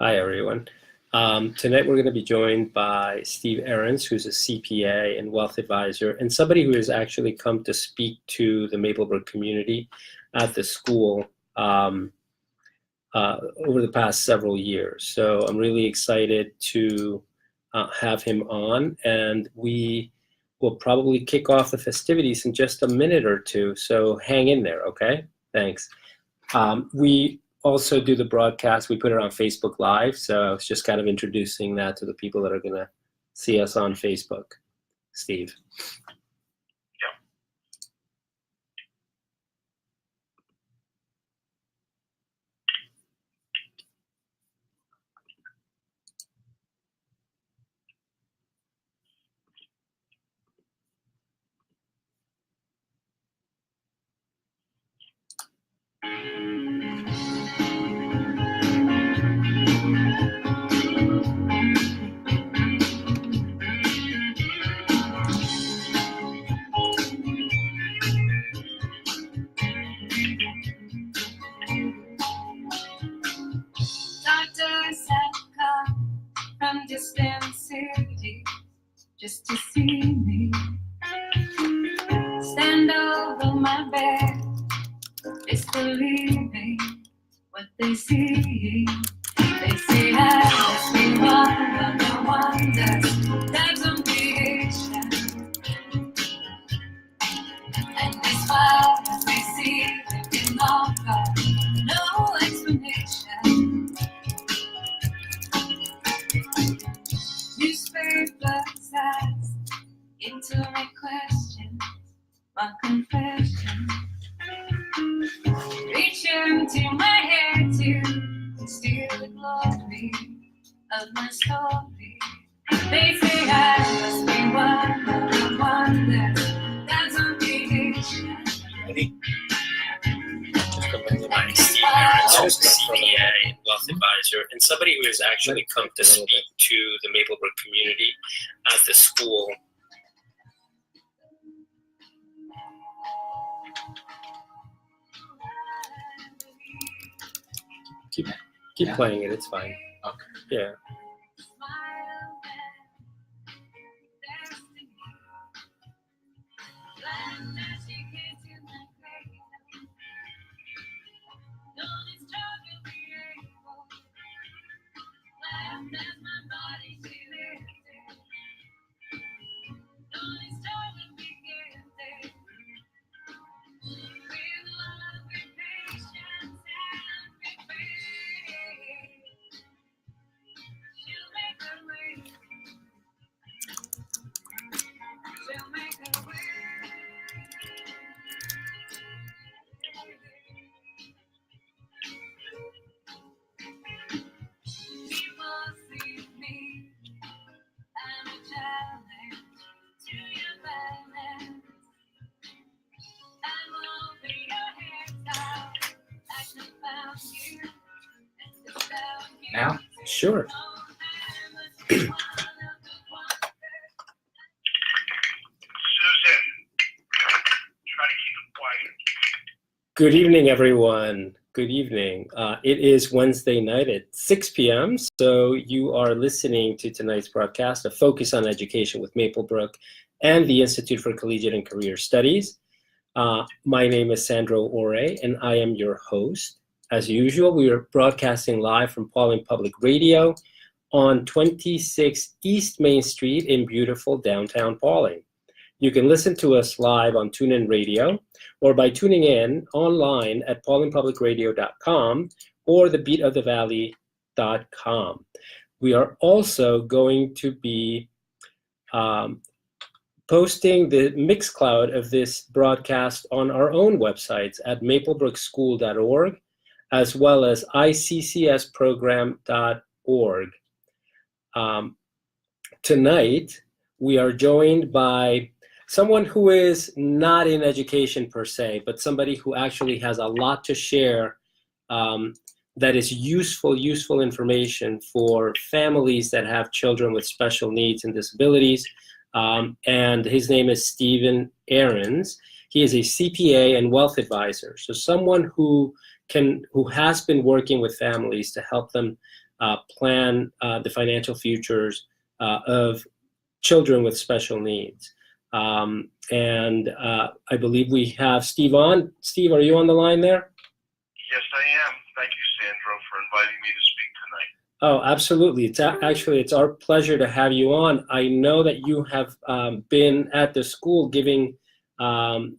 Hi, everyone. Tonight we're going to be joined by Steve Ehrens, who's a CPA and Wealth Advisor, and somebody who has actually come to speak to the Maplebrook community at the school over the past several years. So I'm really excited to have him on, and we will probably kick off the festivities in just a minute or two. So hang in there, okay? Thanks. We also do the broadcast. We put it on Facebook Live, so I was just kind of introducing that to the people that are going to see us on Facebook. Steve. Doctors have come from distant cities just to see me. Stand over my bed, disbelieving what they see. They say I must be one of the wonders that's on creation. And as far as they see, they can offer no explanation. Newspapers ask into my questions, my confession. Reach into my hair to steal the glory of my story. They say I must be one of the wonders that's on creation. Ready? Hi, Steve Ehrens, who's the CPA and Wealth Advisor, and somebody who has actually come to speak to the Maplebrook community at the school. Keep playing it, it's fine. Okay. Yeah. Now? Sure. Susan, try to keep it quiet. Good evening, everyone. Good evening. It is Wednesday night at 6 p.m., so you are listening to tonight's broadcast, A Focus on Education with Maplebrook and the Institute for Collegiate and Career Studies. My name is Sandro Ore, and I am your host. As usual, we are broadcasting live from Pauling Public Radio on 26 East Main Street in beautiful downtown Pauling. You can listen to us live on TuneIn Radio or by tuning in online at paulingpublicradio.com or thebeatofthevalley.com. We are also going to be posting the Mixcloud of this broadcast on our own websites at maplebrooksschool.org as well as iccsprogram.org. Tonight, we are joined by someone who is not in education per se, but somebody who actually has a lot to share that is useful information for families that have children with special needs and disabilities. And his name is Stephen Ehrens. He is a CPA and Wealth Advisor, so someone who has been working with families to help them plan the financial futures of children with special needs. And I believe we have Steve on. Steve, are you on the line there? Yes, I am. Thank you, Sandro, for inviting me to speak tonight. Oh, absolutely. It's our pleasure to have you on. I know that you have been at the school giving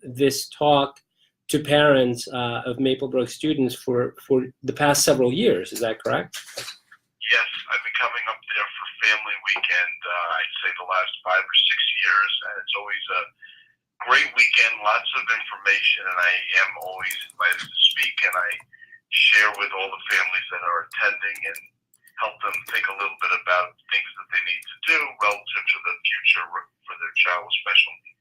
this talk to parents of Maplebrook students for the past several years. Is that correct? Yes, I've been coming up there for family weekend, I'd say the last 5 or 6 years, and it's always a great weekend, lots of information, and I am always invited to speak, and I share with all the families that are attending and help them think a little bit about things that they need to do relative to the future for their child with special needs.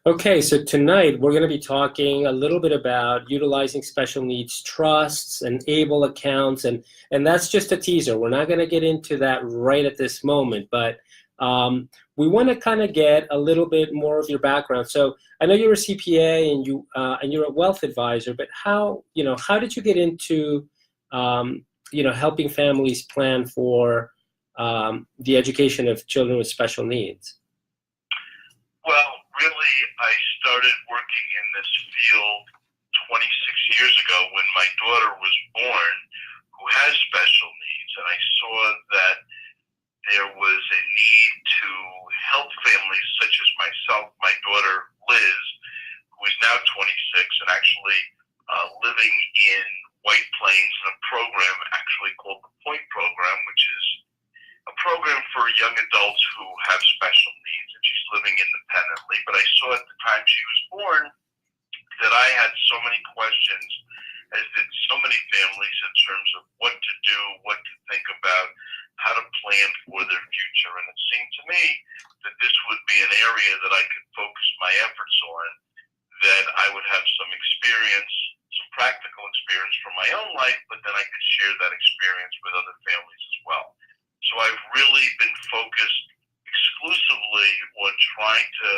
Okay, so tonight we're going to be talking a little bit about utilizing special needs trusts and ABLE accounts, and that's just a teaser. We're not going to get into that right at this moment, but we want to kind of get a little bit more of your background. So I know you're a CPA and you're a wealth advisor, but how did you get into helping families plan for the education of children with special needs? Well, really, I started working in this field 26 years ago when my daughter was born, who has special needs, and I saw that there was a need to help families such as myself, my daughter Liz, who is now 26 and actually living in White Plains in a program actually called the Point Program, which is a program for young adults who have special needs, and she's living independently. But I saw at the time she was born that I had so many questions, as did so many families, in terms of what to do, what to think about, how to plan for their future. And it seemed to me that this would be an area that I could focus my efforts on, that I would have some experience, some practical experience from my own life, but then I could share that experience with other families as well. So I've really been focused exclusively on trying to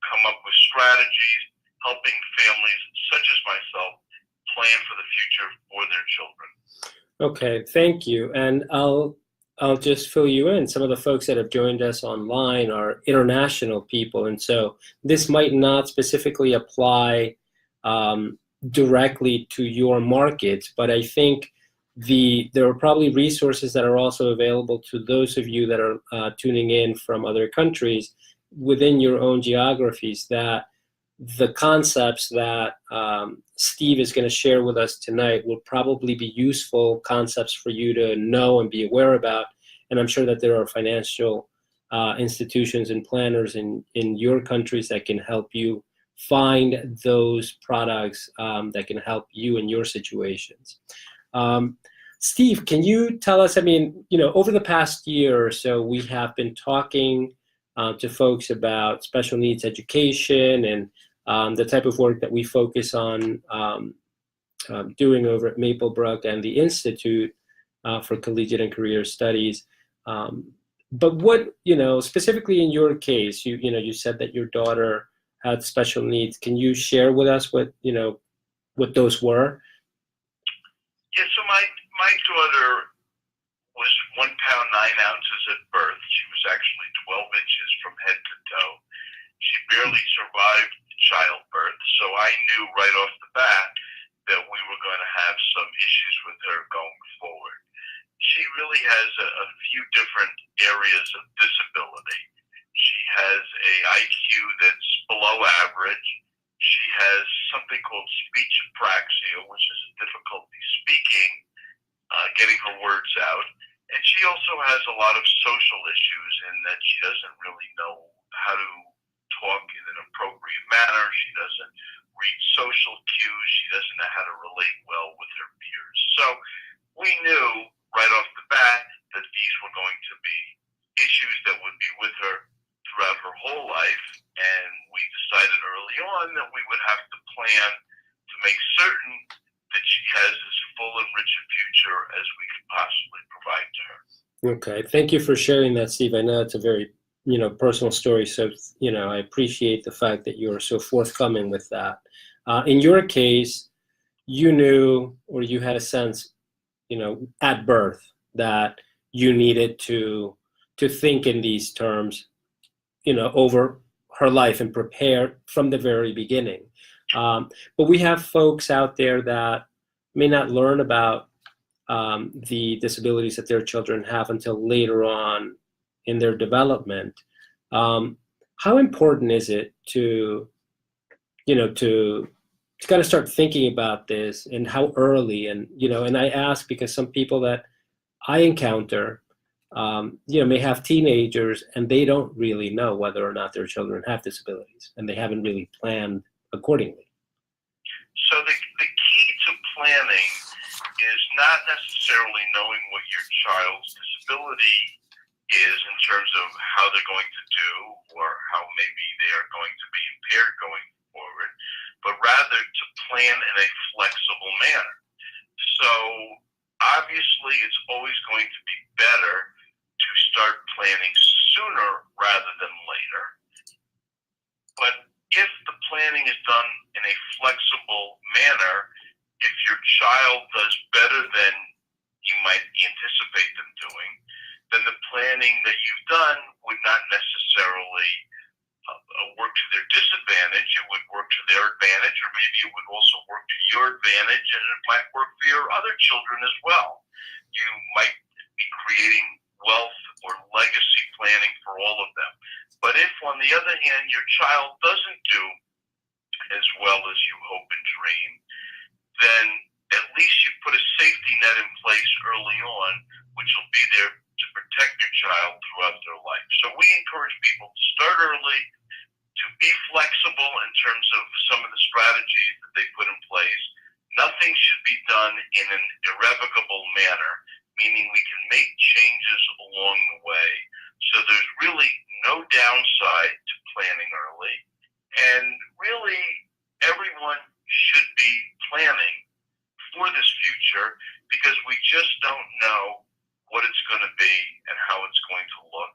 come up with strategies, helping families such as myself plan for the future for their children. Okay, thank you. And I'll just fill you in. Some of the folks that have joined us online are international people, and so this might not specifically apply directly to your markets, but I think there are probably resources that are also available to those of you that are tuning in from other countries within your own geographies, that the concepts that Steve is going to share with us tonight will probably be useful concepts for you to know and be aware about. And I'm sure that there are financial institutions and planners in your countries that can help you find those products that can help you in your situations. Steve, can you tell us, over the past year or so, we have been talking to folks about special needs education and the type of work that we focus on doing over at Maplebrook and the Institute for Collegiate and Career Studies. But what, specifically in your case, you said that your daughter had special needs. Can you share with us what those were? Yeah, so my daughter was 1 pound 9 ounces at birth. She was actually 12 inches from head to toe. She barely survived childbirth, so I knew right off the bat that we were going to have some issues with her going forward. She really has a few different areas of disability. She has a IQ that's below average. She has something called speech apraxia, which is a difficulty speaking, getting her words out. And she also has a lot of social issues in that she doesn't really know how to talk in an appropriate manner. She doesn't read social cues. She doesn't know how to relate well with her peers. So we knew right off the bat that these were going to be issues that would be with her throughout her whole life, and we decided early on that we would have to plan to make certain that she has as full and rich a future as we could possibly provide to her. Okay, thank you for sharing that, Steve. I know it's a very personal story, so I appreciate the fact that you're so forthcoming with that. In your case, you knew, or you had a sense, at birth, that you needed to think in these terms, over her life and prepare from the very beginning. But we have folks out there that may not learn about the disabilities that their children have until later on in their development. How important is it to kind of start thinking about this, and how early? And I ask because some people that I encounter, may have teenagers and they don't really know whether or not their children have disabilities, and they haven't really planned accordingly. So the key to planning is not necessarily knowing what your child's disability is in terms of how they're going to do or how maybe they are going to be impaired going forward, but rather to plan in a flexible manner. So obviously it's always going to be better to start planning sooner rather than later. But if the planning is done in a flexible manner, if your child does better than you might anticipate them doing, then the planning that you've done would not necessarily work to their disadvantage. It would work to their advantage, or maybe it would also work to your advantage, and it might work for your other children as well. You might be creating wealth or legacy planning for all of them. But if, on the other hand, your child doesn't do as well as you hope and dream, then at least you put a safety net in place early on, which will be there to protect your child throughout their life. So we encourage people to start early, to be flexible in terms of some of the strategies that they put in place. Nothing should be done in an irrevocable manner, meaning we can make changes along the way. So there's really no downside to planning early. And really, everyone should be planning for this future, because we just don't know what it's going to be and how it's going to look.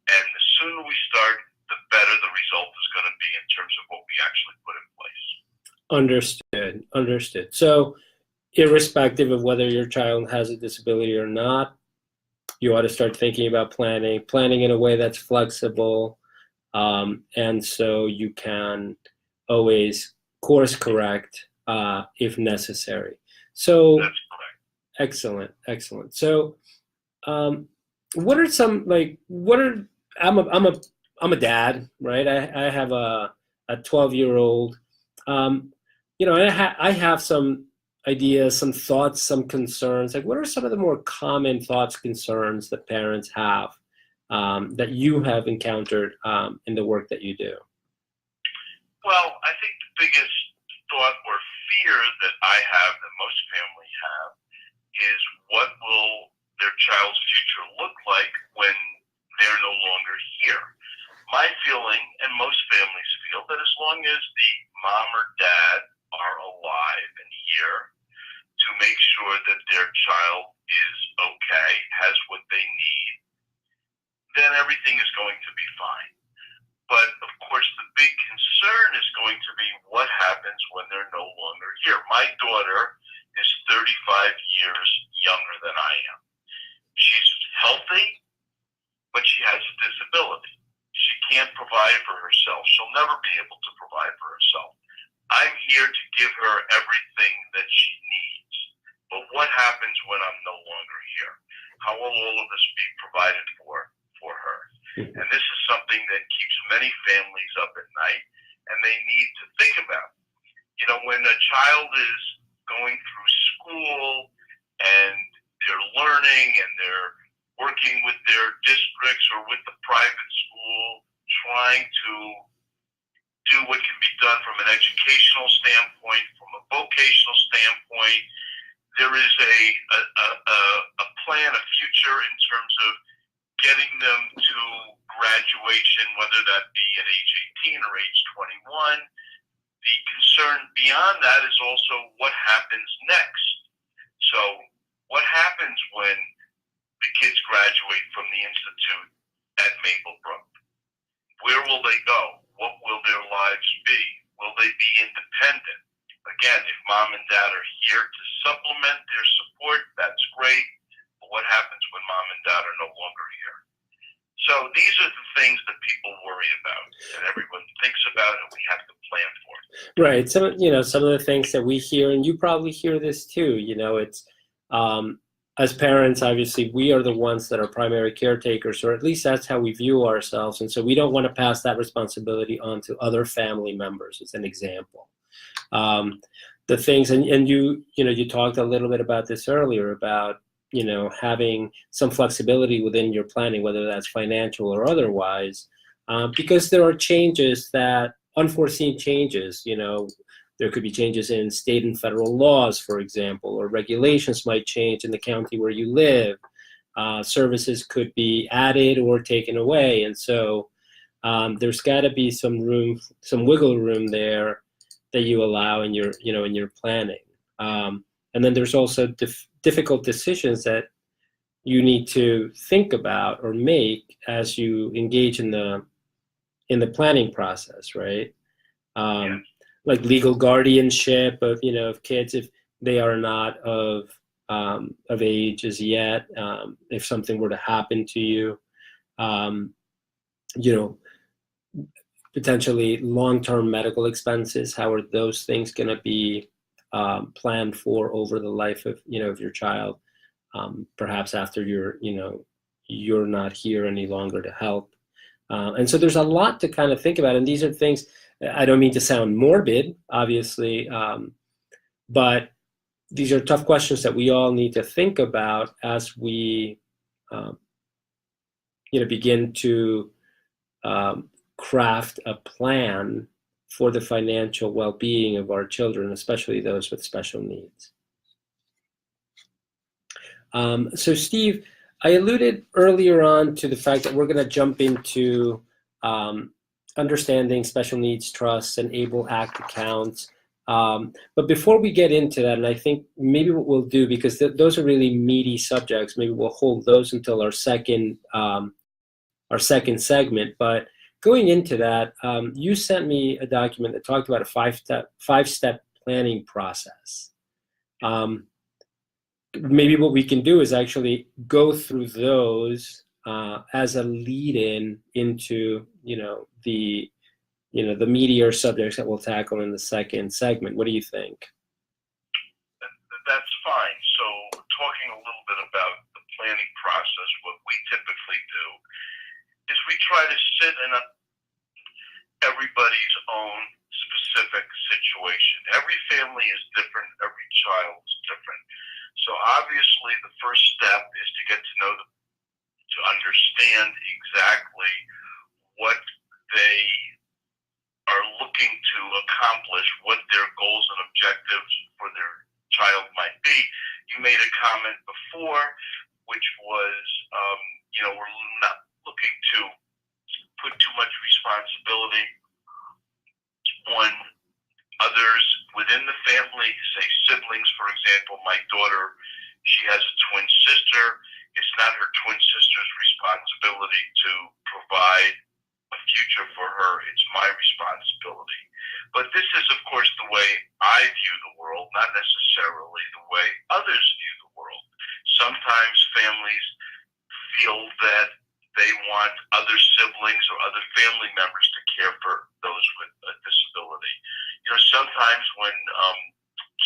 And the sooner we start, the better the result is going to be in terms of what we actually put in place. Understood. So irrespective of whether your child has a disability or not, you ought to start thinking about planning in a way that's flexible, and so you can always course correct if necessary. So that's correct. Excellent. So what are some, I'm a dad, right? I have a 12-year-old. I have some ideas, some thoughts, some concerns. Like, what are some of the more common thoughts, concerns that parents have that you have encountered in the work that you do? Well, I think the biggest thought or fear that I have, that most families have, is what will their child's future look like when they're no longer here? My feeling, and most families feel, that as long as the mom or dad are alive and here to make sure that their child is okay, has what they need, then everything is going to be fine. But of course, the big concern is going to be what happens when they're no longer here. My daughter is 35 years younger than I am. She's healthy, but she has a disability. She can't provide for herself. She'll never be able to provide for herself. I'm here to give her everything that she needs. But what happens when I'm no longer here? How will all of this be provided for her? And this is something that keeps many families up at night, and they need to think about. When a child is going through school and they're learning and they're working with their districts or with the private school, trying to do what can be done from an educational standpoint, from a vocational standpoint, there is a plan, a future in terms of getting them to graduation, whether that be at age 18 or age 21. The concern beyond that is also what happens next. So what happens when the kids graduate from the Institute at Maplebrook? Where will they go? What will their lives be? Will they be independent? Again, if mom and dad are here to supplement their support, that's great. But what happens when these are the things that people worry about, that everyone thinks about, and we have to plan for. Right. Some of the things that we hear, and you probably hear this too, it's as parents, obviously, we are the ones that are primary caretakers, or at least that's how we view ourselves. And so we don't want to pass that responsibility on to other family members, as an example. The things, and you talked a little bit about this earlier about, having some flexibility within your planning, whether that's financial or otherwise, because there are changes unforeseen changes, there could be changes in state and federal laws, for example, or regulations might change in the county where you live. Services could be added or taken away. And so there's got to be some wiggle room there that you allow in your planning. And then there's also difficult decisions that you need to think about or make as you engage in the planning process, right? Like legal guardianship of kids if they are not of age as yet. If something were to happen to you, potentially long-term medical expenses. How are those things going to be planned for over the life of your child? Perhaps after you're not here any longer to help. And so there's a lot to kind of think about, and these are things. I don't mean to sound morbid, obviously, but these are tough questions that we all need to think about as we, begin to craft a plan for the financial well-being of our children, especially those with special needs. So, Steve, I alluded earlier on to the fact that we're going to jump into understanding special needs trusts and ABLE Act accounts. But before we get into that, and I think maybe what we'll do, because those are really meaty subjects, maybe we'll hold those until our second segment. But going into that, you sent me a document that talked about a five-step planning process. Maybe what we can do is actually go through those as a lead-in into the meatier subjects that we'll tackle in the second segment. What do you think? That's fine. So, talking a little bit about the planning process, what we typically do is we try to sit in everybody's own specific situation. Every family is different. Every child is different. So obviously, the first step is to get to know them, to understand exactly what they are looking to accomplish, what their goals and objectives for their child might be. You made a comment before, which was, we're not looking to put too much responsibility on others within the family, say siblings, for example. My daughter, she has a twin sister. It's not her twin sister's responsibility to provide a future for her. It's my responsibility. But this is, of course, the way I view the world, not necessarily the way others view the world. Sometimes families feel that they want other siblings or other family members to care for those with a disability. Sometimes when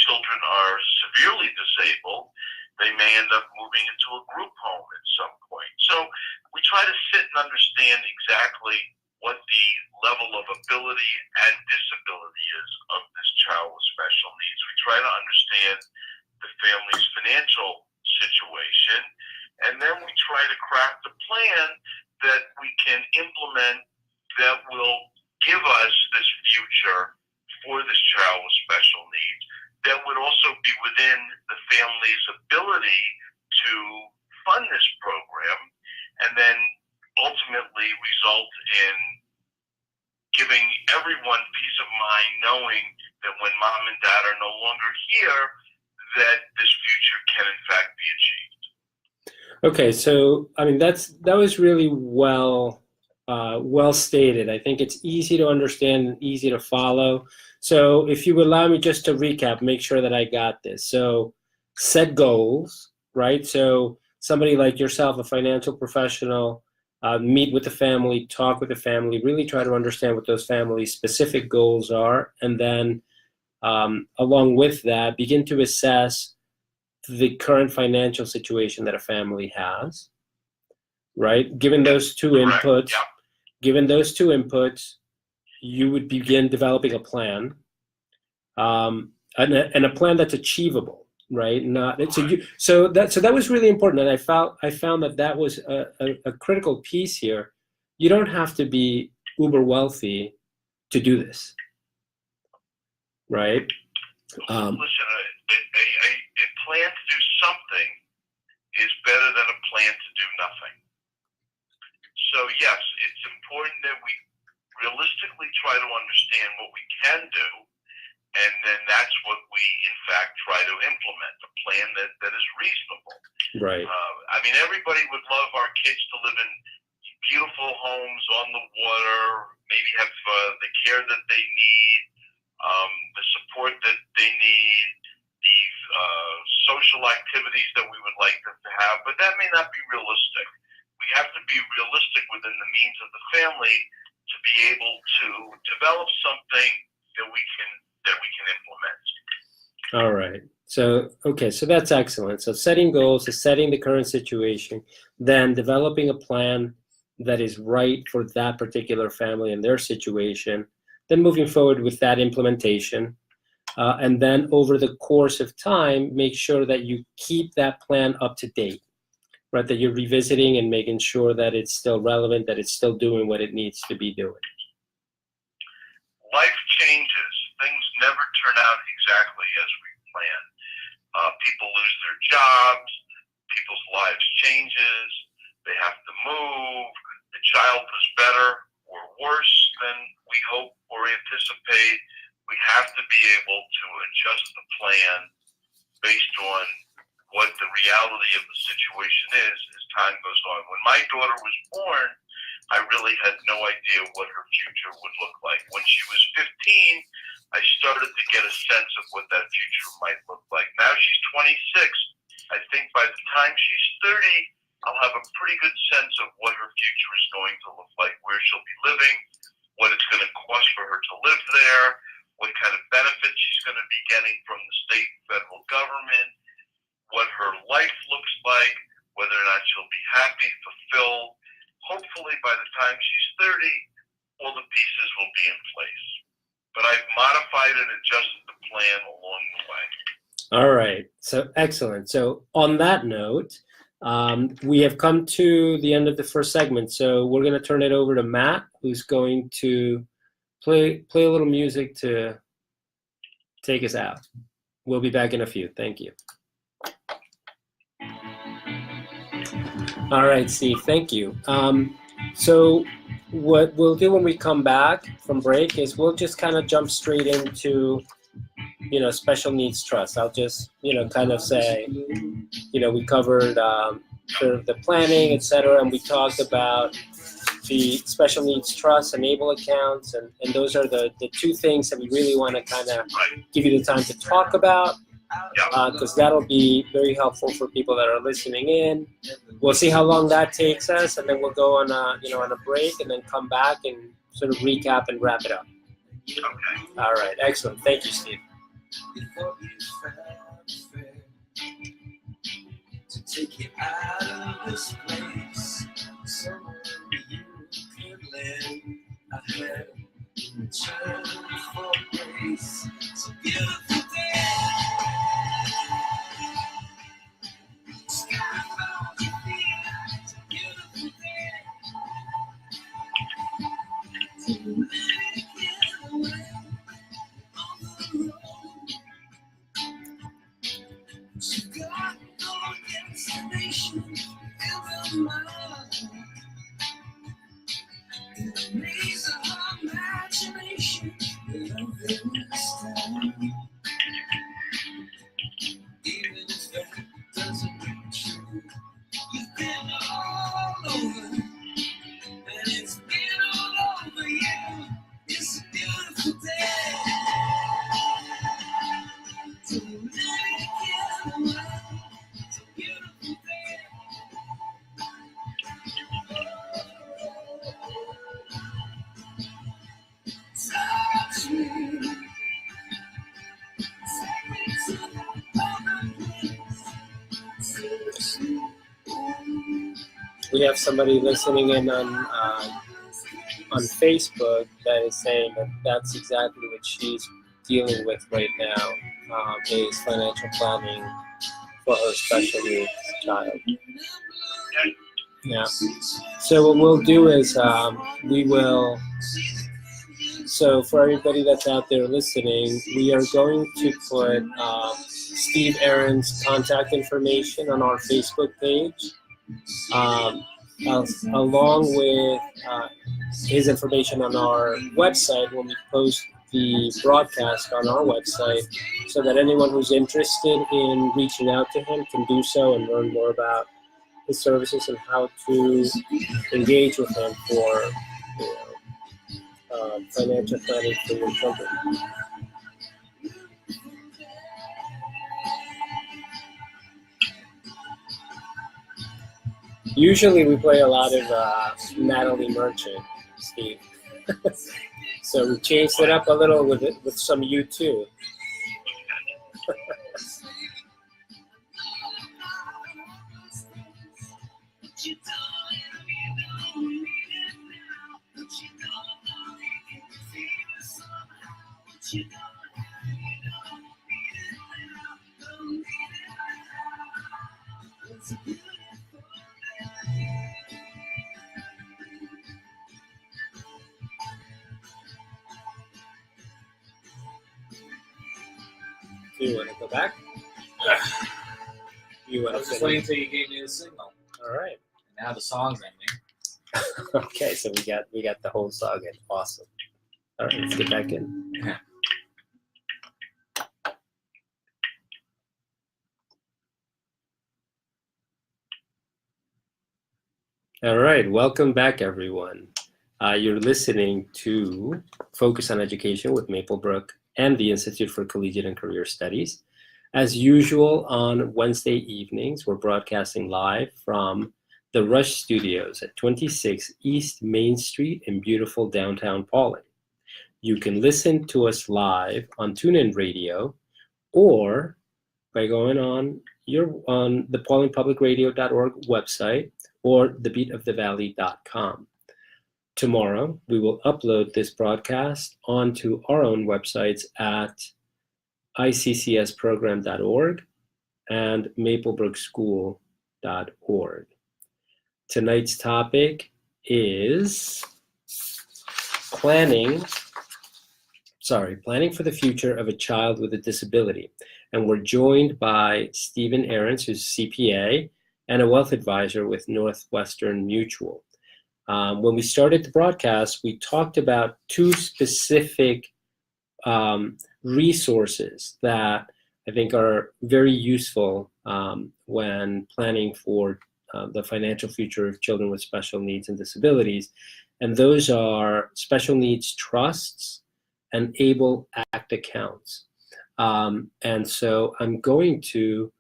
children are severely disabled, they may end up moving into a group home at some point. So we try to sit and understand exactly what the level of ability and disability is of this child with special needs. We try to understand the family's financial situation, and then we try to craft a plan that we can implement that will give us this future for this child with special needs that would also be within the family's ability to fund this program, and then ultimately result in giving everyone peace of mind knowing that when mom and dad are no longer here, that this future can in fact be achieved. Okay, so that was really well stated. I think it's easy to understand and easy to follow. So if you would allow me just to recap, make sure that I got this. So set goals, right? So somebody like yourself, a financial professional, meet with the family, talk with the family, really try to understand what those families' specific goals are, and then along with that, begin to assess the current financial situation that a family has, right? Given those two inputs, you would begin developing a plan, and a plan that's achievable, right? So that was really important, and I found that was a critical piece here. You don't have to be uber wealthy to do this, right? Listen, a plan to do something is better than a plan to do nothing. So yes, it's important that we realistically try to understand what we can do, and then that's what we, in fact, try to implement, a plan that is reasonable. Right. I mean, everybody would love our kids to live in beautiful homes on the water, maybe have the care that they need, the support that they need, the social activities that we would like them to have, but that may not be realistic. We have to be realistic within the means of the family to be able to develop something that we can implement. All right. So that's excellent. So setting goals, setting the current situation, then developing a plan that is right for that particular family and their situation, then moving forward with that implementation, and then over the course of time, make sure that you keep that plan up to date, right? That you're revisiting and making sure that it's still relevant, that it's still doing what it needs to be doing. Life changes. Things never turn out exactly as we plan. People lose their jobs. People's lives changes. They have to move. The child is better or worse than we hope or anticipate. We have to be able to adjust the plan based on what the reality of the situation is as time goes on. When my daughter was born, I really had no idea what her future would look like. When she was 15, I started to get a sense of what that future might look like. Now she's 26. I think by the time she's 30, I'll have a pretty good sense of what her future is going to look like, where she'll be living, what it's going to cost for her to live there, what kind of benefits she's going to be getting from the state and federal government, what her life looks like, whether or not she'll be happy, fulfilled. Hopefully by the time she's 30, all the pieces will be in place. But I've modified and adjusted the plan along the way. All right. So excellent. So on that note, we have come to the end of the first segment. So we're going to turn it over to Matt, who's going to play a little music to take us out. We'll be back in a few. Thank you. All right, Steve, thank you. So what we'll do when we come back from break is we'll just kind of jump straight into, special needs trust. I'll just, kind of say, we covered sort of the planning, et cetera, and we talked about the special needs trust, enable accounts, and those are the two things that we really want to kind of give you the time to talk about, because that'll be very helpful for people that are listening in. We'll see how long that takes us, and then we'll go on a break, and then come back and sort of recap and wrap it up. Okay. All right, excellent. Thank you, Steve. To take you out of this place, somewhere you can lend a hand in return for grace. It's a beautiful day. Sky falls your feet. It's a beautiful day. To let it get away on the road. You got no destination in the mind. It amazes our imagination. Love this time. Even if that doesn't ring true, you've been all over, and it's been all over you. It's a beautiful day. To let it get away. It's a beautiful day. we have somebody listening in on Facebook that is saying that that's exactly what she's dealing with right now, is financial planning for her special needs child. Yeah. So what we'll do is so for everybody that's out there listening, we are going to put Steve Ehrens' contact information on our Facebook page, along with his information on our website when we post the broadcast on our website, so that anyone who's interested in reaching out to him can do so and learn more about his services and how to engage with him for financial planning for your children. Usually we play a lot of Natalie Merchant, Steve. So we changed it up a little with some U2. Do you want to go back? You want I was to just finish? waiting until you gave me the signal. All right. And now the song's ending. Okay, so we got the whole song in. Awesome. All right, let's get back in. Yeah. All right, welcome back, everyone. You're listening to Focus on Education with Maplebrook and the Institute for Collegiate and Career Studies. As usual, on Wednesday evenings, we're broadcasting live from the Rush Studios at 26 East Main Street in beautiful downtown Pauling. You can listen to us live on TuneIn Radio or by going on the paulingpublicradio.org website or thebeatofthevalley.com. Tomorrow, we will upload this broadcast onto our own websites at iccsprogram.org and maplebrookschool.org. Tonight's topic is planning for the future of a child with a disability. And we're joined by Stephen Ehrens, who's a CPA and a wealth advisor with Northwestern Mutual. When we started the broadcast, we talked about two specific resources that I think are very useful when planning for the financial future of children with special needs and disabilities. And those are special needs trusts and ABLE Act accounts. And so I'm going to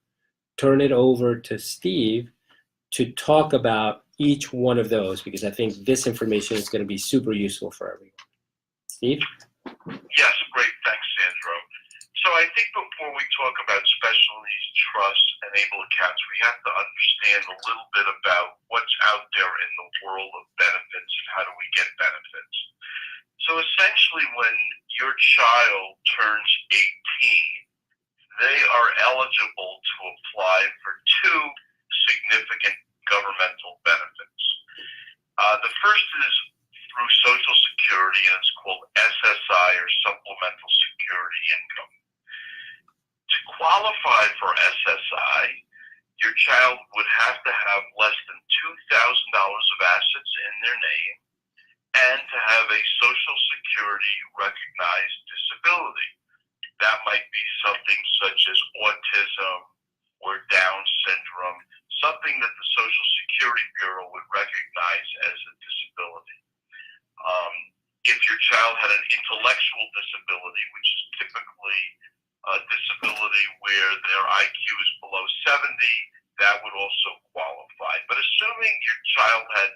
turn it over to Steve to talk about each one of those, because I think this information is going to be super useful for everyone. Steve? Yes, great. Thanks, Sandro. So I think before we talk about special needs trusts and ABLE accounts, we have to understand a little bit about what's out there in the world of benefits and how do we get benefits. So essentially, when your child turns 18, they are eligible to apply for two significant governmental benefits. The first is through Social Security, and it's called SSI, or Supplemental Security Income. To qualify for SSI, your child would have to have less than $2,000 of assets in their name and to have a Social Security recognized disability. That might be something such as autism or Down syndrome, something that the Social Security Bureau would recognize as a disability. If your child had an intellectual disability, which is typically a disability where their IQ is below 70, that would also qualify. But assuming your child had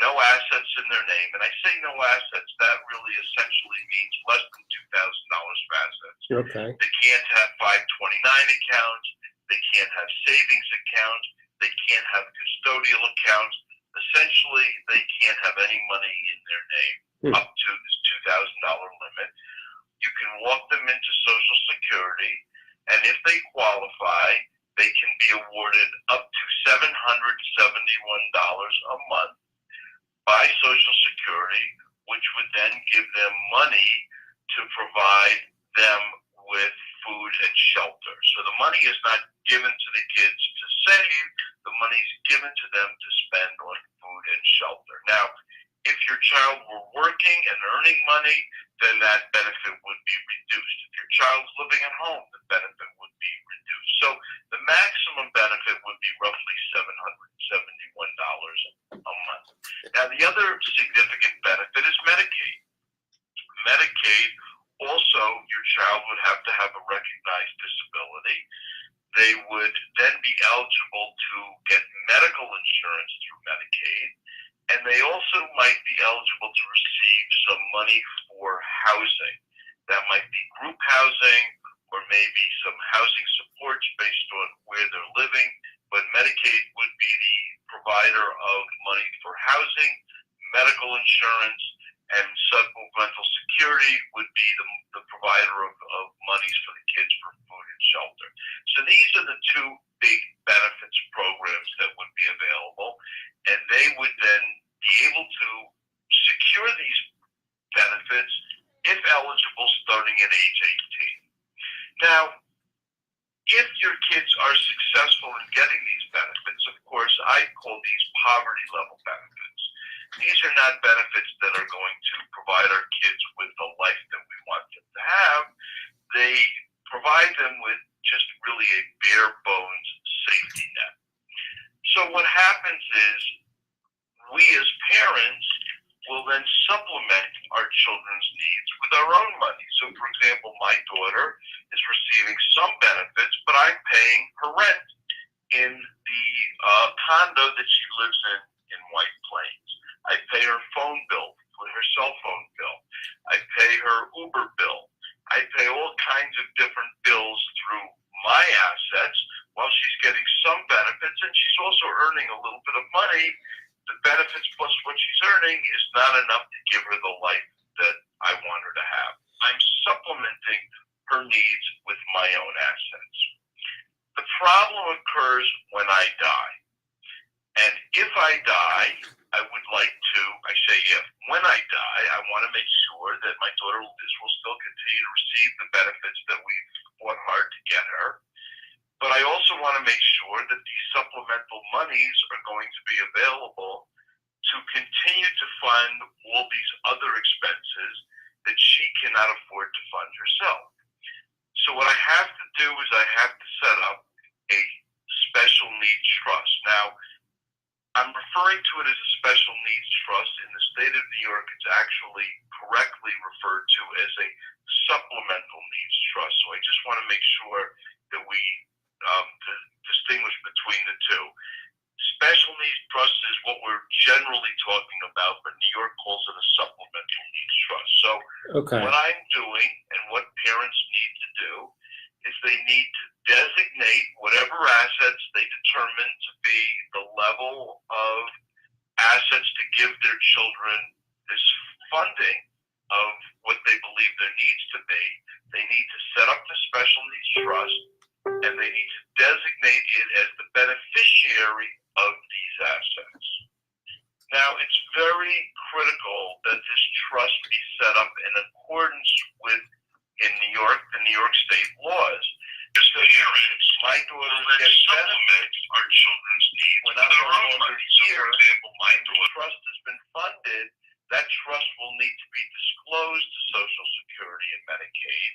no assets in their name, and I say no assets, that really essentially means less than $2,000 of assets. Okay. They can't have 529 accounts, they can't have savings accounts, they can't have custodial accounts. essentially they can't have any money in their name up to this $2,000 limit. You can walk them into Social Security, and if they qualify, they can be awarded up to $771 a month by Social Security, which would then give them money to provide them with food and shelter. So the money is not given to the kids to save, the money is given to them to spend on food and shelter. Now, if your child were working and earning money, then that benefit would be reduced. If your child's living at home, the benefit would be reduced. So the maximum benefit would be roughly $771 a month. Now, the other significant benefit is Medicaid. Medicaid, also, your child would have to have a recognized disability. They would then be eligible to get medical insurance through Medicaid, and they also might be eligible to receive some money for housing. That might be group housing or maybe some housing supports based on where they're living, but Medicaid would be the provider of money for housing, medical insurance, and supplemental security would be the provider of monies for the kids for food and shelter. So these are the two big benefits programs that would be available, and they would then be able to secure these benefits if eligible starting at age 18. Now, if your kids are successful in getting these benefits, of course, I call these poverty level benefits. These are not benefits that are going to provide our kids with the life that we want them to have. They provide them with just really a bare bones safety net. So what happens is we as parents will then supplement our children's needs with our own money. So for example, my daughter is receiving some benefits, but I'm paying her rent in the condo that she lives in White Plains. I pay her phone bill, her cell phone bill. I pay her Uber bill. I pay all kinds of different bills through my assets while she's getting some benefits, and she's also earning a little bit of money. The benefits plus what she's earning is not enough to give her the life that I want her to have. I'm supplementing her needs with my own assets. The problem occurs when I die. And if I die, I would like to, I say if, when I die, I want to make sure that my daughter Liz will still continue to receive the benefits that we've fought hard to get her. But I also want to make sure that these supplemental monies are going to be available to continue to fund all these other expenses that she cannot afford to fund herself. So what I have to do is I have to set up a special needs trust. Now, I'm referring to it as a special needs trust. In the state of New York, it's actually correctly referred to as a supplemental needs trust. So I just want to make sure that we distinguish between the two. Special needs trust is what we're generally talking about, but New York calls it a supplemental needs trust. So what I'm doing and what parents need to do is they need to designate whatever assets they determine to be the level of assets to give their children this funding of what they believe their needs to be. They need to set up the special needs trust, and they need to designate it as the beneficiary of these assets. Now, it's very critical that this trust be set up in accordance with, in New York, the New York state laws. Because my daughter gets benefits, our children's needs when I'm no longer here. For example, my trust has been funded. That trust will need to be disclosed to Social Security and Medicaid,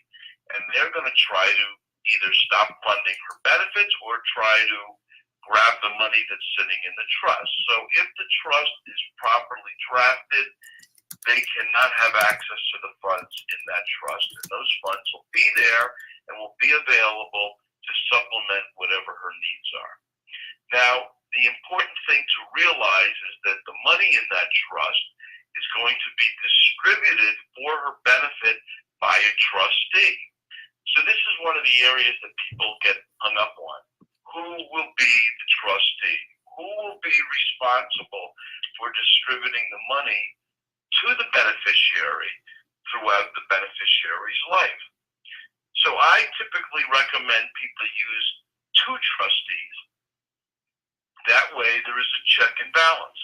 and they're going to try to either stop funding her benefits or try to grab the money that's sitting in the trust. So if the trust is properly drafted, they cannot have access to the funds in that trust, and those funds will be there and will be available to supplement whatever her needs are. Now, the important thing to realize is that the money in that trust is going to be distributed for her benefit by a trustee. So this is one of the areas that people get hung up on. Who will be the trustee? Who will be responsible for distributing the money to the beneficiary throughout the beneficiary's life. So I typically recommend people use two trustees. That way there is a check and balance.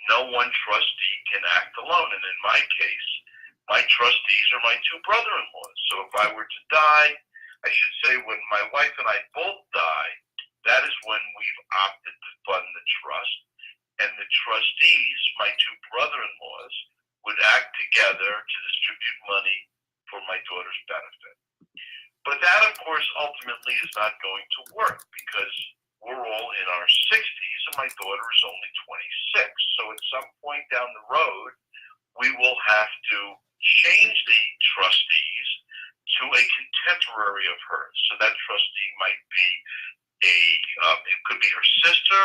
No one trustee can act alone. And in my case, my trustees are my two brother-in-laws. So if I were to die, I should say when my wife and I both die, that is when we've opted to fund the trust. And the trustees, my two brother-in-laws, would act together to distribute money for my daughter's benefit. But that, of course, ultimately is not going to work because we're all in our 60s and my daughter is only 26. So at some point down the road, we will have to change the trustees to a contemporary of hers. So that trustee might be it could be her sister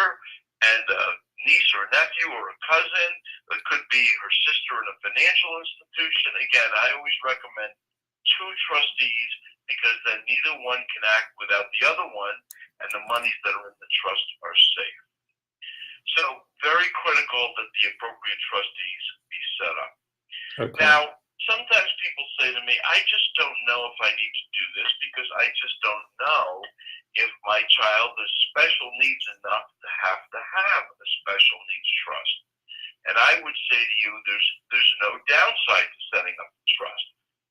and a niece or a nephew or a cousin. It could be her sister in a financial institution. Again, I always recommend two trustees because then neither one can act without the other one, and the monies that are in the trust are safe. So very critical that the appropriate trustees be set up. Okay. Now, sometimes people say to me, I just don't know if I need to do this because I just don't know if my child is special needs enough to have a special needs trust. And I would say to you, there's no downside to setting up a trust.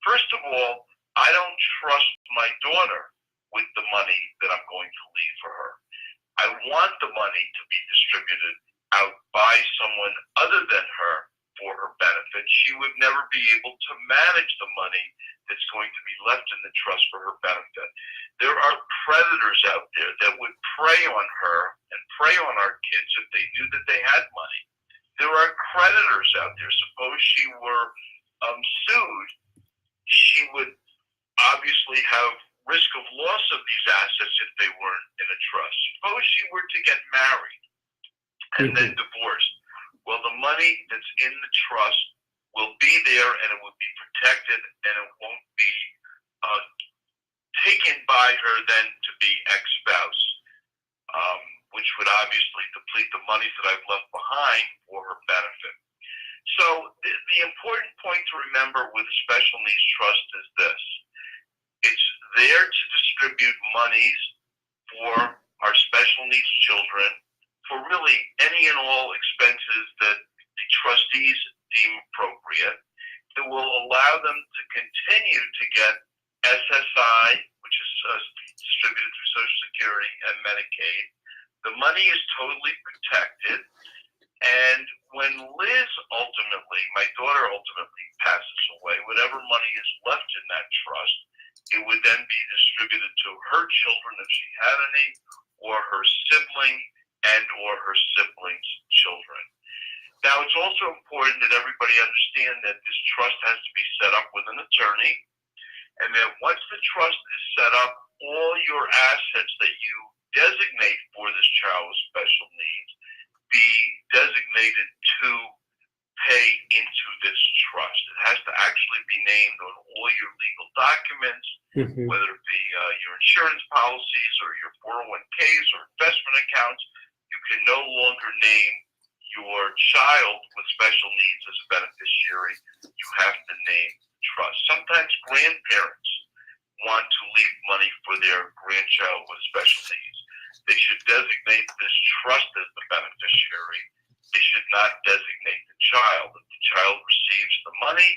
First of all, I don't trust my daughter with the money that I'm going to leave for her. I want the money to be distributed out by someone other than her for her benefit. She would never be able to manage the money that's going to be left in the trust for her benefit. There are predators out there that would prey on her and prey on our kids if they knew that they had money. There are creditors out there. Suppose she were sued, she would obviously have risk of loss of these assets if they weren't in a trust. Suppose she were to get married and then divorced. Well, the money that's in the trust will be there and it will be protected and it won't be taken by her then to be ex-spouse, which would obviously deplete the monies that I've left behind for her benefit. So the important point to remember with a special needs trust is this. It's there to distribute monies for our special needs children for really any and all expenses that the trustees deem appropriate. It will allow them to continue to get SSI, which is distributed through Social Security and Medicaid. The money is totally protected. And when Liz ultimately, my daughter ultimately passes away, whatever money is left in that trust, it would then be distributed to her children if she had any, or her sibling and or her siblings' children. Now, it's also important that everybody understand that this trust has to be set up with an attorney, and that once the trust is set up, all your assets that you designate for this child with special needs be designated to pay into this trust. It has to actually be named on all your legal documents, whether it be your insurance policies or your 401ks or investment accounts. You can no longer name your child with special needs as a beneficiary. You have to name trust. Sometimes grandparents want to leave money for their grandchild with special needs. They should designate this trust as the beneficiary. They should not designate the child. If the child receives the money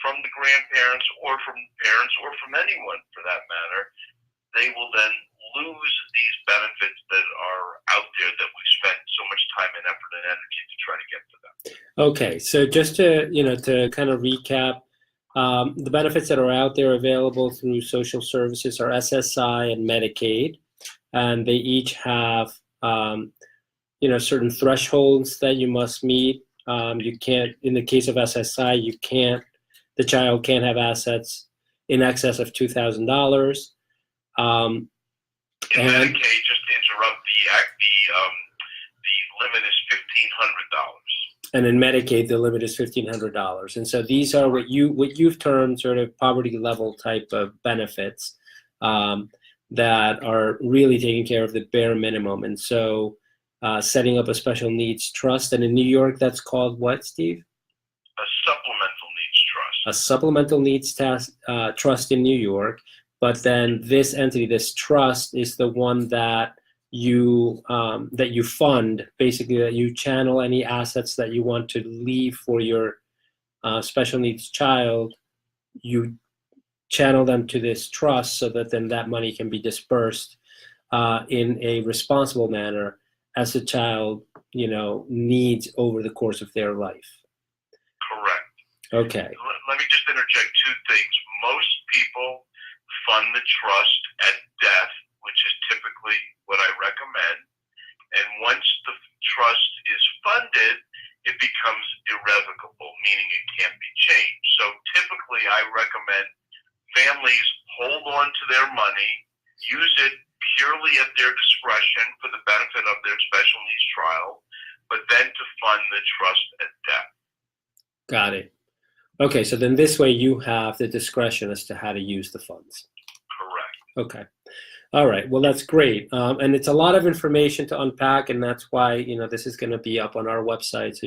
from the grandparents or from parents or from anyone for that matter, they will then lose these benefits that are out there that we spent so much time and effort and energy to try to get to them. Okay, so just to kind of recap, the benefits that are out there available through social services are SSI and Medicaid, and they each have certain thresholds that you must meet. You can't, in the case of SSI, the child can't have assets in excess of $2,000. In Medicaid, just to interrupt, the limit is $1,500. And in Medicaid, the limit is $1,500. And so these are what you've termed sort of poverty level type of benefits that are really taking care of the bare minimum. And so setting up a special needs trust. And in New York, that's called what, Steve? A supplemental needs trust. A supplemental needs trust in New York. But then this entity, this trust, is the one that you fund, basically, that you channel any assets that you want to leave for your special needs child. You channel them to this trust so that then that money can be dispersed in a responsible manner as the child, needs over the course of their life. Correct. Okay. Let me just interject two things. Most people fund the trust at death, which is typically what I recommend. And once the trust is funded, it becomes irrevocable, meaning it can't be changed. So typically I recommend families hold on to their money, use it purely at their discretion for the benefit of their special needs child, but then to fund the trust at death. Got it. Okay, so then this way you have the discretion as to how to use the funds. Correct. Okay. All right. Well, that's great. And it's a lot of information to unpack, and that's why, this is going to be up on our website. So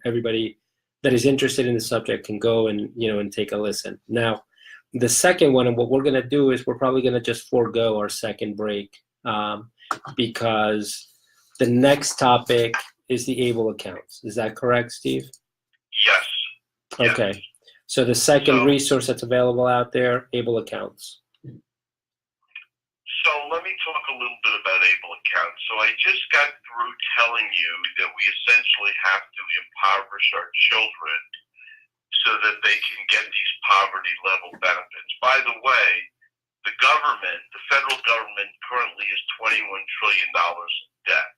everybody that is interested in the subject can go and, and take a listen. Now, the second one, and what we're going to do is we're probably going to just forego our second break because the next topic is the ABLE accounts. Is that correct, Steve? Yes. Okay. Yes. So the second So- resource that's available out there, ABLE accounts. So let me talk a little bit about ABLE accounts. So I just got through telling you that we essentially have to impoverish our children so that they can get these poverty level benefits. By the way, the government, the federal government currently is $21 trillion in debt.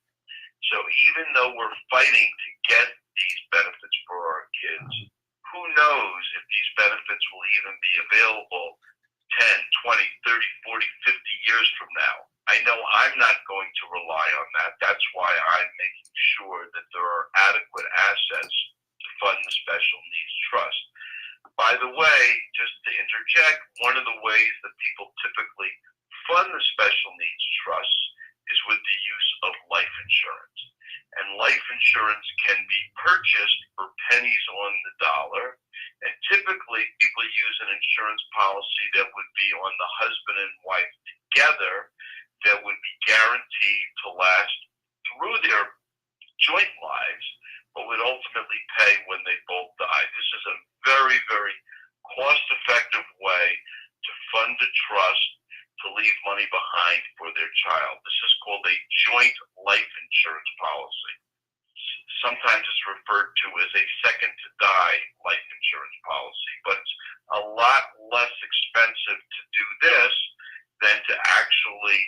So even though we're fighting to get these benefits for our kids, who knows if these benefits will even be available 10, 20, 30, 40, 50 years from now. I know I'm not going to rely on that. That's why I'm making sure that there are adequate assets to fund the special needs trust. By the way, just to interject, one of the ways that people typically fund the special needs trust is with the use of life insurance. And life insurance can be purchased for pennies on the dollar. And typically, people use an insurance policy that would be on the husband and wife together that would be guaranteed to last through their joint lives, but would ultimately pay when they both die. This is a very, very cost-effective way to fund a trust to leave money behind for their child. This is called a joint life insurance policy. Sometimes it's referred to as a second-to-die life insurance policy, but it's a lot less expensive to do this than to actually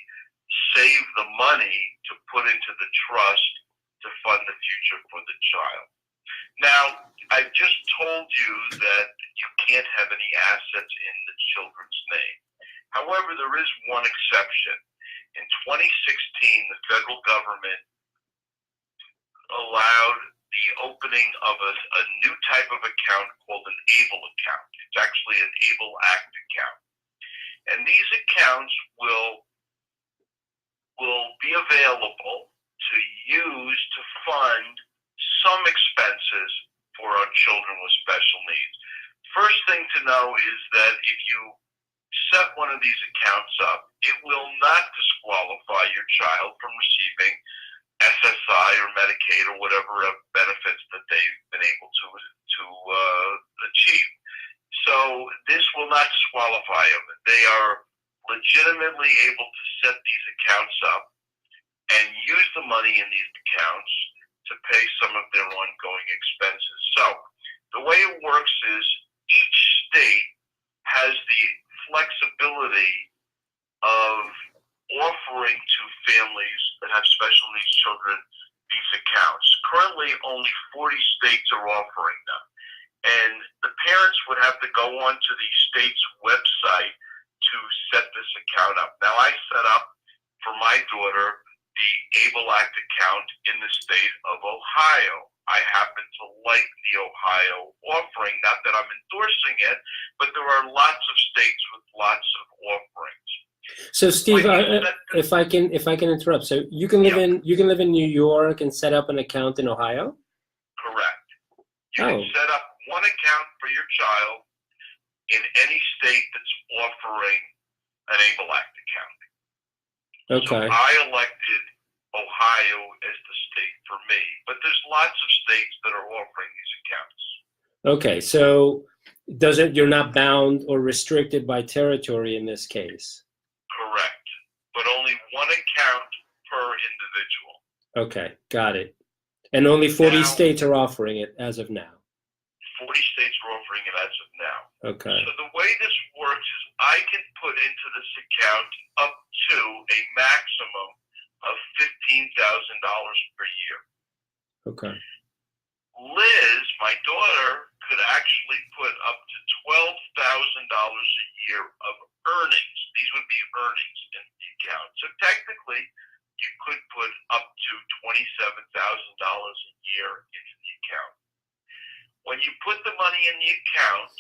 save the money to put into the trust to fund the future for the child. Now, I've just told you that you can't have any assets in the children's name. However, there is one exception. In 2016, the federal government allowed the opening of a new type of account called an ABLE account. It's actually an ABLE Act account. And these accounts will be available to use to fund some expenses for our children with special needs. First thing to know is that if you set one of these accounts up, it will not disqualify your child from receiving SSI or Medicaid or whatever benefits that they've been able to achieve. So this will not disqualify them. They are legitimately able to set these accounts up and use the money in these accounts to pay some of their ongoing expenses. So the way it works is each state has the flexibility of offering to families that have special needs children these accounts. Currently, only 40 states are offering them. And the parents would have to go onto the state's website to set this account up. Now, I set up for my daughter the ABLE Act account in the state of Ohio. I happen to like the Ohio offering, not that I'm endorsing it, but there are lots of states with lots of offerings. So Steve, When you set the- if I can interrupt, so you can live in New York and set up an account in Ohio. Correct. You Oh. can set up one account for your child in any state that's offering an ABLE Act account. Okay. So I elected Ohio as the state for me, but there's lots of states that are offering these accounts. Okay. So you're not bound or restricted by territory in this case. Correct. But only one account per individual. Okay, got it. And only 40 Now- states are offering it as of now. 40 states are offering it as of now. Okay. So the way this works is I can put into this account up to a maximum of $15,000 per year. Okay. Liz, my daughter, could actually put up to $12,000 a year of earnings. These would be earnings in the account. So technically, you could put up to $27,000 a year into the account. When you put the money in the account,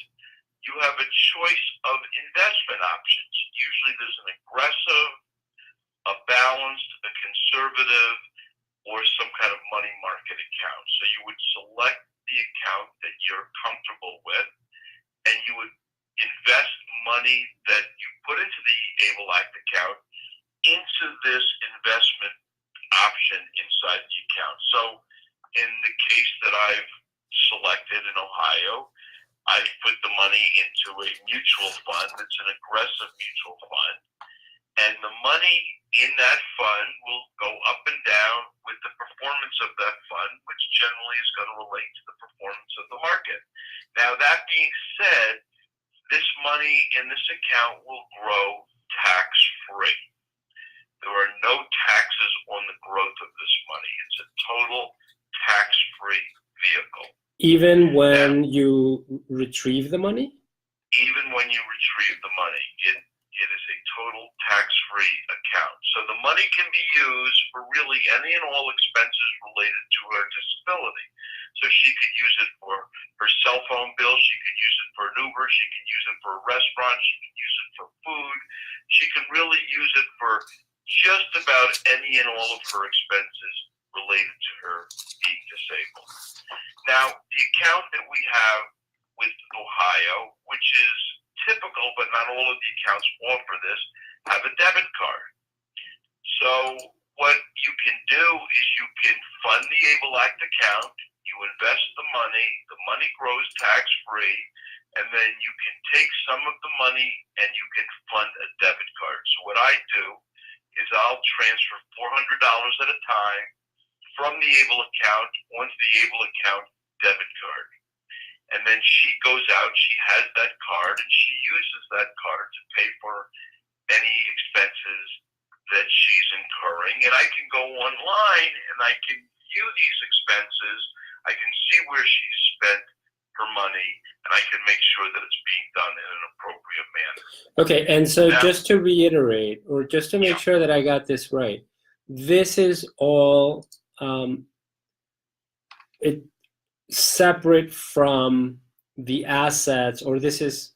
you have a choice of investment options. Usually there's an aggressive, a balanced, a conservative, or some kind of money market account. So you would select the account that you're comfortable with, and you would invest money that you put into the ABLE Act account into this investment option inside the account. So in the case that I've selected in Ohio, I've put the money into a mutual fund. It's an aggressive mutual fund. And the money in that fund will go up and down with the performance of that fund, which generally is going to relate to the performance of the market. Now, that being said, this money in this account will grow tax-free. There are no taxes on the growth of this money. It's a total tax-free vehicle. Even when you retrieve the money? Even when you retrieve the money, it is a total tax-free account. So the money can be used for really any and all expenses related to her disability. So she could use it for her cell phone bill, she could use it for an Uber, she could use it for a restaurant, she could use it for food. She can really use it for just about any and all of her expenses related to her being disabled. Now, the account that we have with Ohio, which is typical, but not all of the accounts offer this, have a debit card. So what you can do is you can fund the ABLE Act account, you invest the money grows tax-free, and then you can take some of the money and you can fund a debit card. So what I do is I'll transfer $400 at a time from the ABLE account onto the ABLE account debit card. And then she goes out, she has that card, and she uses that card to pay for any expenses that she's incurring. And I can go online and I can view these expenses. I can see where she spent her money, and I can make sure that it's being done in an appropriate manner. Okay, and so Now- just to reiterate, or just to make sure that I got this right, this is all separate from the assets, or this is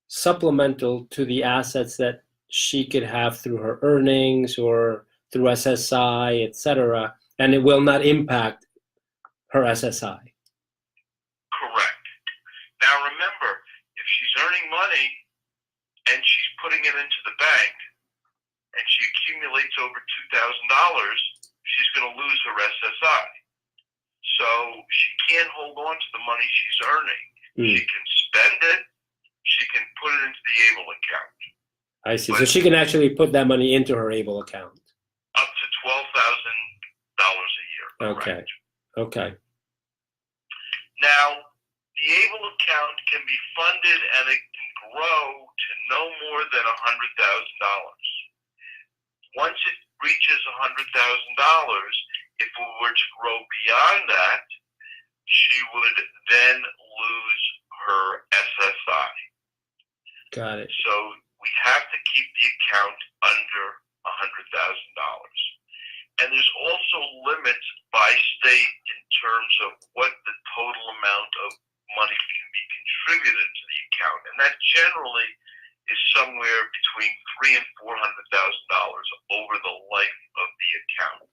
supplemental to the assets that she could have through her earnings or through SSI, etc., and it will not impact her SSI. Correct. Now remember, if she's earning money and she's putting it into the bank and she accumulates over $2,000, she's going to lose her SSI. So she can't hold on to the money she's earning. She can spend it, she can put it into the ABLE account. I see. So she can actually put that money into her ABLE account. Up to $12,000 a year. Okay. Correct. Okay. Now, the ABLE account can be funded and it can grow to no more than $100,000. Once it reaches $100,000, if it were to grow beyond that, she would then lose her SSI. Got it. So we have to keep the account under $100,000. And there's also limits by state in terms of what the total amount of money can be contributed to the account. And that generally is somewhere between $300,000 and $400,000 over the life of the account.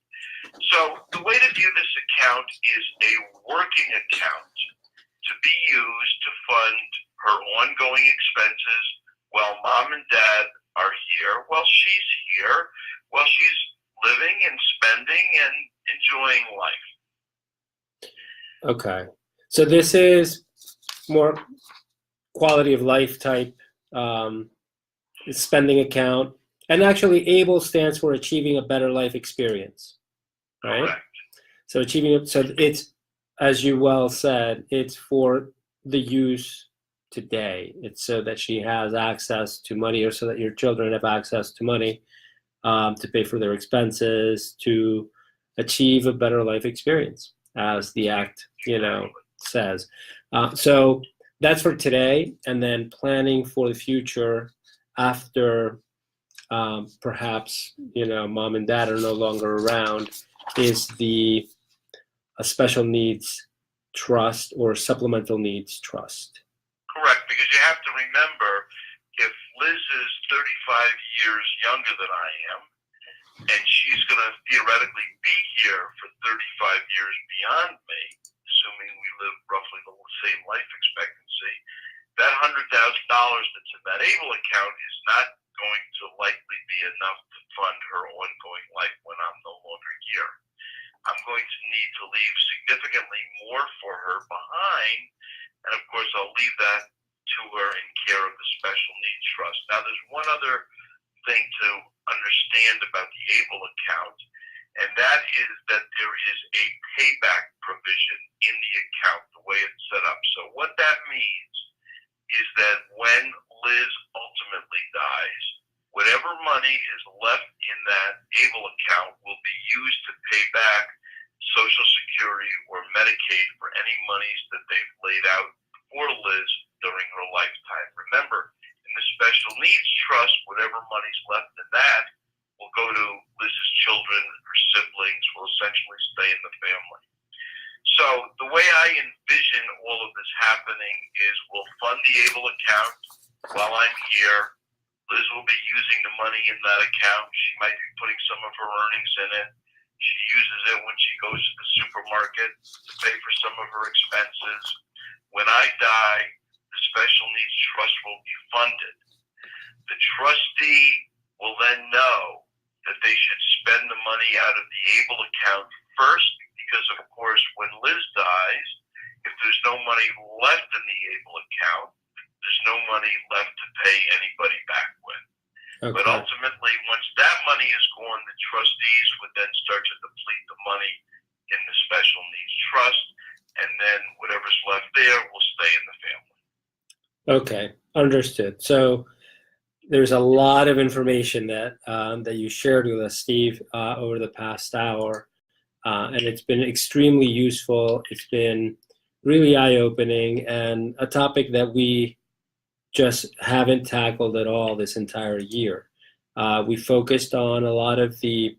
So the way to view this account is a working account to be used to fund her ongoing expenses while mom and dad are here, while she's here, while she's living and spending and enjoying life. Okay. So this is more quality of life type spending account. And actually, ABLE stands for Achieving a Better Life Experience, right? Correct. So it's, as you well said, it's for the use today. It's so that she has access to money, or so that your children have access to money to pay for their expenses, to achieve a better life experience, as the act, says. So that's for today, and then planning for the future after perhaps mom and dad are no longer around is a special needs trust or supplemental needs trust. Correct, because you have to remember, if Liz is 35 years younger than I am, and she's going to theoretically be here for 35 years beyond me, assuming we live roughly the same life expectancy, that $100,000 that's in that ABLE account is not going to likely be enough to fund her ongoing life when I'm no longer here. I'm going to need to leave significantly more for her behind, and of course I'll leave that to her in care of the special needs trust. Now there's one other thing to understand about the ABLE account, and that is that there is a payback provision in the account, the way it's set up. So what that means is that when Liz ultimately dies, whatever money is left in that ABLE account will be used to pay back Social Security or Medicaid for any monies that they've laid out for Liz during her lifetime. Remember, in the special needs trust, whatever money's left in that will go to Liz's children. Her siblings will essentially stay in the family. So the way I envision all of this happening is we'll fund the ABLE account while I'm here. Liz will be using the money in that account. She might be putting some of her earnings in it. She uses it when she goes to the supermarket to pay for some of her expenses. When I die, the special needs trust will be funded. The trustee will then know that they should spend the money out of the ABLE account first, because of course when Liz dies, if there's no money left in the ABLE account, there's no money left to pay anybody back with. Okay. But ultimately, once that money is gone, the trustees would then start to deplete the money in the special needs trust, and then whatever's left there will stay in the family. Okay, understood. So there's a lot of information that you shared with us, Steve, over the past hour, and it's been extremely useful. It's been really eye-opening, and a topic that we just haven't tackled at all this entire year. We focused on a lot of the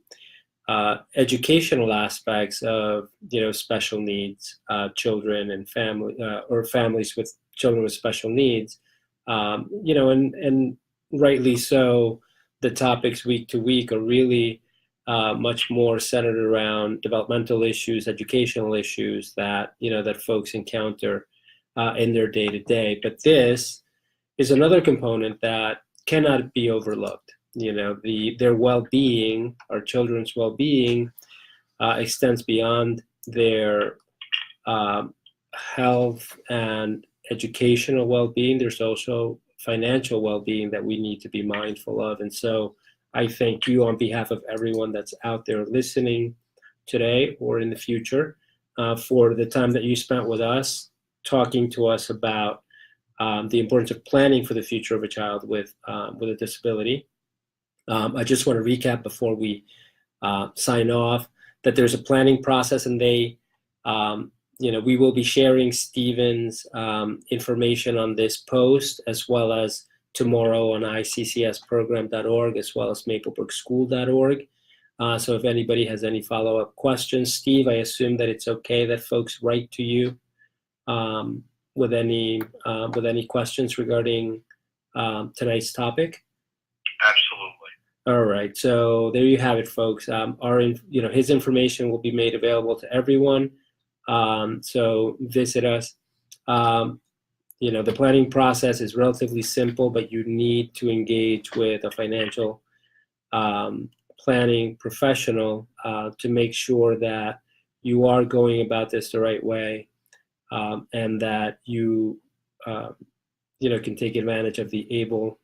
educational aspects of special needs children and family or families with children with special needs, and rightly so. The topics week to week are really much more centered around developmental issues, educational issues that that folks encounter in their day to day. But this is another component that cannot be overlooked. Their well-being, our children's well-being, extends beyond their health and educational well-being. There's also financial well-being that we need to be mindful of. And so I thank you on behalf of everyone that's out there listening today or in the future for the time that you spent with us, talking to us about the importance of planning for the future of a child with a disability. I just want to recap before we sign off that there's a planning process, and we will be sharing Stephen's information on this post, as well as tomorrow on iccsprogram.org, as well as maplebrooksschool.org. So if anybody has any follow-up questions, Steve, I assume that it's okay that folks write to you with any questions regarding tonight's topic? Absolutely. All right, so there you have it, folks. His information will be made available to everyone. So visit us. The planning process is relatively simple, but you need to engage with a financial planning professional to make sure that you are going about this the right way, and that you can take advantage of the ABLE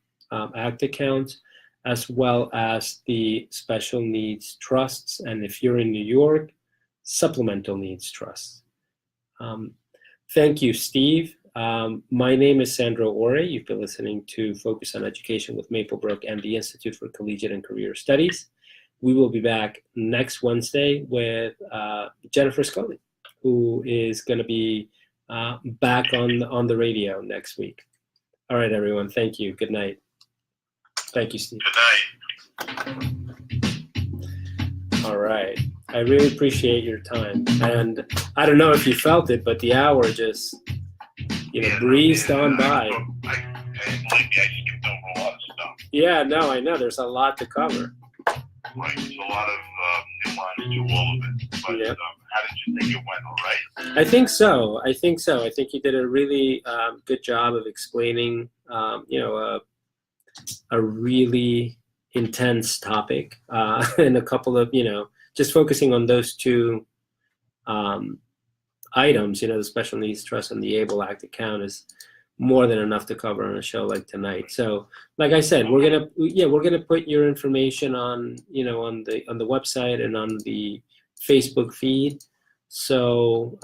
Act accounts, as well as the special needs trusts, and if you're in New York, supplemental needs trusts. Thank you, Steve. My name is Sandro Ore. You've been listening to Focus on Education with Maplebrook and the Institute for Collegiate and Career Studies. We will be back next Wednesday with Jennifer Scully, who is going to be back on the radio next week. All right, everyone. Thank you. Good night. Thank you, Steve. Good night. All right. I really appreciate your time. And I don't know if you felt it, but the hour just, breezed on by. And believe me, I skipped over a lot of stuff. Yeah, no, I know. There's a lot to cover. Right. There's a lot of nuance to all of it. But Yep. How did you think it went? All right? I think so. I think you did a really good job of explaining, a really intense topic, and a couple of, just focusing on those two items, the special needs trust and the ABLE Act account is more than enough to cover on a show like tonight. So, like I said, we're gonna put your information on, on the website and on the Facebook feed. So,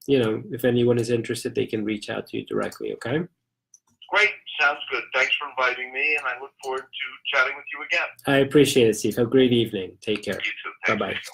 if anyone is interested, they can reach out to you directly. Okay. Great. Sounds good. Thanks for inviting me, and I look forward to chatting with you again. I appreciate it, Steve. Have a great evening. Take care. You too. Thanks, Bye-bye. Rachel.